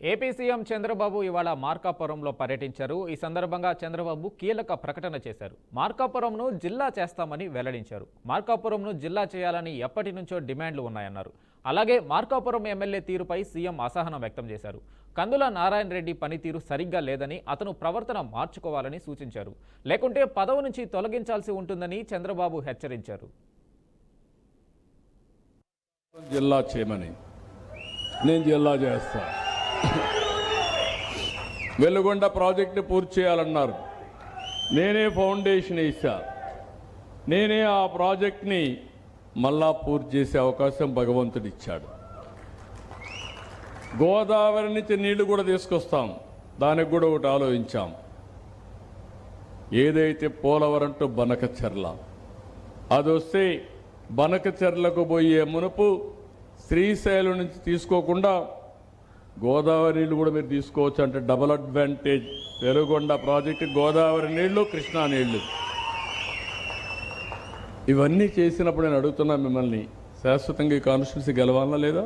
AP CM Chandrababu ఇవాళ మార్కాపురంలో పర్యటించారు. ఈ సందర్భంగా చంద్రబాబు కీలక ప్రకటన చేశారు. మార్కాపురంను జిల్లా చేస్తామని వెల్లడించారు. మార్కాపురంను జిల్లా చేయాలని ఎప్పటి నుంచో డిమాండ్లు ఉన్నాయన్నారు. అలాగే మార్కాపురం ఎమ్మెల్యే తీరుపై సీఎం అసహనం వ్యక్తం చేశారు. కందుల నారాయణ రెడ్డి పనితీరు సరిగ్గా లేదని, అతను ప్రవర్తన మార్చుకోవాలని సూచించారు. లేకుంటే పదవి నుంచి తొలగించాల్సి ఉంటుందని చంద్రబాబు హెచ్చరించారు. జిల్లా చేయమని నేను జిల్లా చేస్తా. వెలుగొండ ప్రాజెక్టు పూర్తి చేయాలన్నారు. నేనే ఫౌండేషన్ వేసా. నేనే ఆ ప్రాజెక్ట్ని మళ్ళా పూర్తి చేసే అవకాశం భగవంతుడు ఇచ్చాడు. గోదావరి నుంచి నీళ్లు కూడా తీసుకొస్తాం. దానికి కూడా ఒకటి ఆలోచించాం. ఏదైతే పోలవరం టు బనకచెర్ల అది వస్తే బనకచెర్లకు పోయే మునుపు శ్రీశైలం నుంచి తీసుకోకుండా గోదావరి నీళ్లు కూడా మీరు తీసుకోవచ్చు. అంటే double advantage. Veligonda project Godavari నీళ్లు, కృష్ణా నీళ్లు. ఇవన్నీ చేసినప్పుడు నేను అడుగుతున్నా మిమ్మల్ని, శాశ్వతంగా ఈ కాన్స్టిట్యున్సీ గెలవాలా లేదా?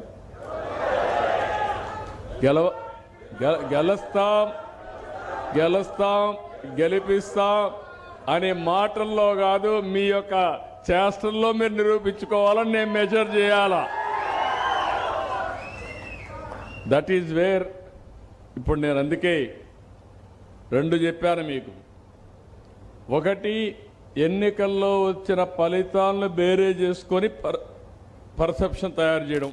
గెలుస్తాం గెలిపిస్తాం అనే మాటల్లో కాదు, మీ యొక్క చేష్టల్లో మీరు నిరూపించుకోవాలని నేను మెజర్ చేయాలా. That is where. ఇప్పుడు నేను అందుకే రెండు చెప్పాను మీకు. ఒకటి, ఎన్నికల్లో వచ్చిన ఫలితాలను బేరే చేసుకొని పర్సెప్షన్ తయారు చేయడం.